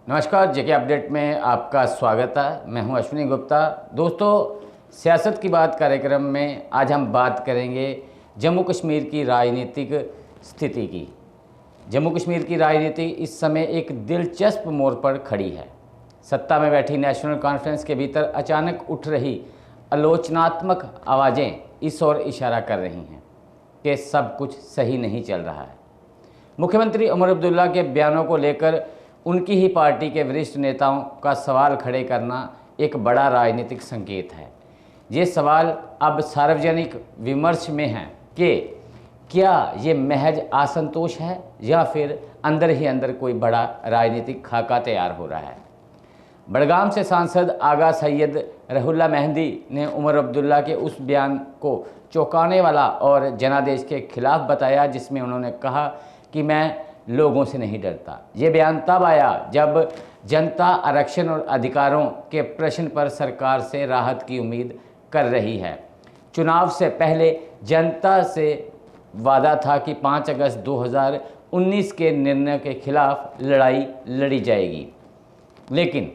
नमस्कार, जेके अपडेट में आपका स्वागत है। मैं हूं अश्विनी गुप्ता। दोस्तों, सियासत की बात कार्यक्रम में आज हम बात करेंगे जम्मू कश्मीर की राजनीतिक स्थिति की। जम्मू कश्मीर की राजनीति इस समय एक दिलचस्प मोड़ पर खड़ी है। सत्ता में बैठी नेशनल कॉन्फ्रेंस के भीतर अचानक उठ रही आलोचनात्मक आवाज़ें इस ओर इशारा कर रही हैं कि सब कुछ सही नहीं चल रहा है। मुख्यमंत्री उमर अब्दुल्ला के बयानों को लेकर उनकी ही पार्टी के वरिष्ठ नेताओं का सवाल खड़े करना एक बड़ा राजनीतिक संकेत है। ये सवाल अब सार्वजनिक विमर्श में है कि क्या ये महज असंतोष है या फिर अंदर ही अंदर कोई बड़ा राजनीतिक खाका तैयार हो रहा है। बड़गाम से सांसद आगा सैयद रहुल्ला मेहंदी ने उमर अब्दुल्ला के उस बयान को चौंकाने वाला और जनादेश के खिलाफ बताया जिसमें उन्होंने कहा कि मैं लोगों से नहीं डरता। ये बयान तब आया जब जनता आरक्षण और अधिकारों के प्रश्न पर सरकार से राहत की उम्मीद कर रही है। चुनाव से पहले जनता से वादा था कि 5 अगस्त 2019 के निर्णय के खिलाफ लड़ाई लड़ी जाएगी, लेकिन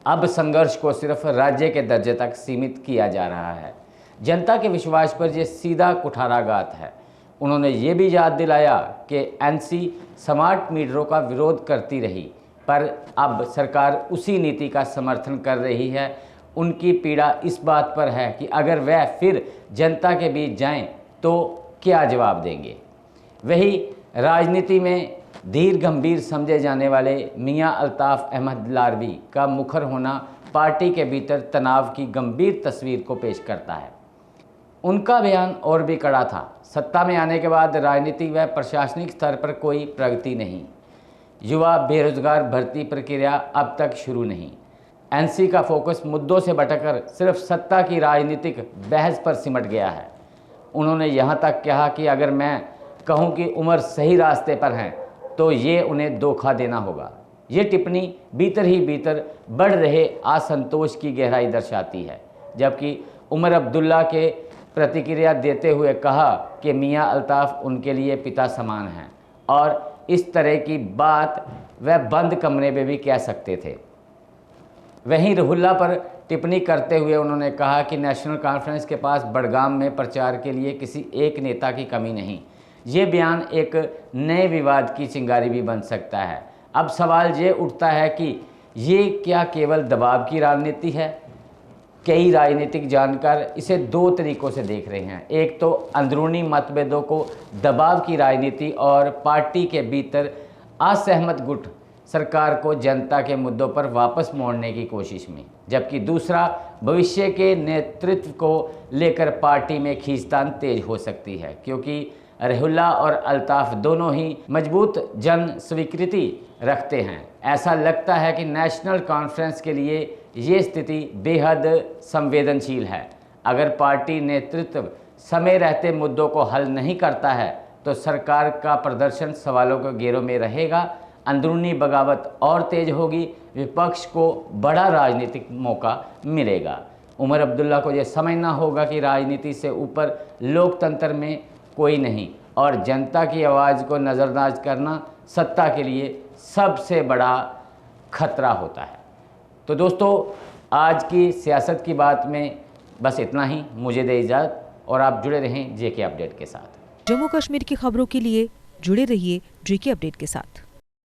अब संघर्ष को सिर्फ राज्य के दर्जे तक सीमित किया जा रहा है। जनता के विश्वास पर यह सीधा कुठाराघात है। उन्होंने ये भी याद दिलाया कि एनसी स्मार्ट मीटरों का विरोध करती रही, पर अब सरकार उसी नीति का समर्थन कर रही है। उनकी पीड़ा इस बात पर है कि अगर वह फिर जनता के बीच जाएं तो क्या जवाब देंगे। वही राजनीति में धीर गंभीर समझे जाने वाले मियां अल्ताफ़ अहमद लारवी का मुखर होना पार्टी के भीतर तनाव की गंभीर तस्वीर को पेश करता है। उनका बयान और भी कड़ा था। सत्ता में आने के बाद राजनीतिक व प्रशासनिक स्तर पर कोई प्रगति नहीं। युवा बेरोजगार भर्ती प्रक्रिया अब तक शुरू नहीं। एनसी का फोकस मुद्दों से भटककर सिर्फ सत्ता की राजनीतिक बहस पर सिमट गया है। उन्होंने यहाँ तक कहा कि अगर मैं कहूँ कि उमर सही रास्ते पर हैं तो ये उन्हें धोखा देना होगा। ये टिप्पणी भीतर ही भीतर बढ़ रहे असंतोष की गहराई दर्शाती है। जबकि उमर अब्दुल्ला के प्रतिक्रिया देते हुए कहा कि मियां अल्ताफ़ उनके लिए पिता समान हैं और इस तरह की बात वह बंद कमरे में भी कह सकते थे। वहीं रहुल्ला पर टिप्पणी करते हुए उन्होंने कहा कि नेशनल कॉन्फ्रेंस के पास बड़गाम में प्रचार के लिए किसी एक नेता की कमी नहीं। ये बयान एक नए विवाद की चिंगारी भी बन सकता है। अब सवाल ये उठता है कि ये क्या केवल दबाव की राजनीति है। कई राजनीतिक जानकार इसे दो तरीक़ों से देख रहे हैं। एक तो अंदरूनी मतभेदों को दबाव की राजनीति और पार्टी के भीतर असहमत गुट सरकार को जनता के मुद्दों पर वापस मोड़ने की कोशिश में, जबकि दूसरा भविष्य के नेतृत्व को लेकर पार्टी में खींचतान तेज हो सकती है, क्योंकि रहुल्ला और अल्ताफ़ दोनों ही मजबूत जन स्वीकृति रखते हैं। ऐसा लगता है कि नेशनल कॉन्फ्रेंस के लिए ये स्थिति बेहद संवेदनशील है। अगर पार्टी नेतृत्व समय रहते मुद्दों को हल नहीं करता है तो सरकार का प्रदर्शन सवालों के घेरों में रहेगा, अंदरूनी बगावत और तेज होगी, विपक्ष को बड़ा राजनीतिक मौका मिलेगा। उमर अब्दुल्ला को यह समझना होगा कि राजनीति से ऊपर लोकतंत्र में कोई नहीं और जनता की आवाज़ को नज़रअंदाज करना सत्ता के लिए सबसे बड़ा खतरा होता है। तो दोस्तों, आज की सियासत की बात में बस इतना ही। मुझे दे इजाज़त और आप जुड़े रहें जेके अपडेट के साथ। जम्मू कश्मीर की खबरों के लिए जुड़े रहिए जेके अपडेट के साथ।